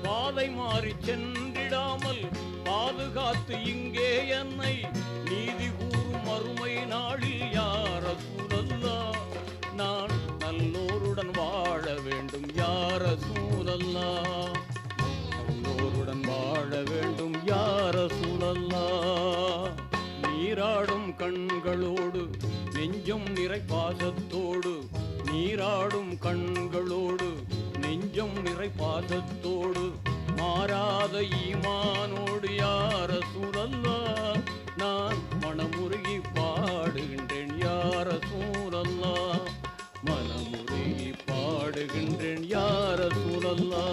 பாதை மாறி சென்றிடாமல் பாதுகாத்து இங்கே என்னை நீதி கூறும் மறுமை நாளில் யார சூழல்லா நான் நல்லோருடன் வாழ வேண்டும் யார சூழல்லா நல்லோருடன் வாழ வேண்டும் யார சூழல்லா நீராடும் கண்களோடு நெஞ்சம் நிறை பாசத்தோடு நீராடும் கண்களோடு நெஞ்சம் நிறை பாசத்தோடு மாறாத ஈமானோடு யார சூழல்லா நான் மனமுருகி பாடுகின்றேன் யார சூழல்லா மனமுருகி பாடுகின்றேன் யார சூழல்லா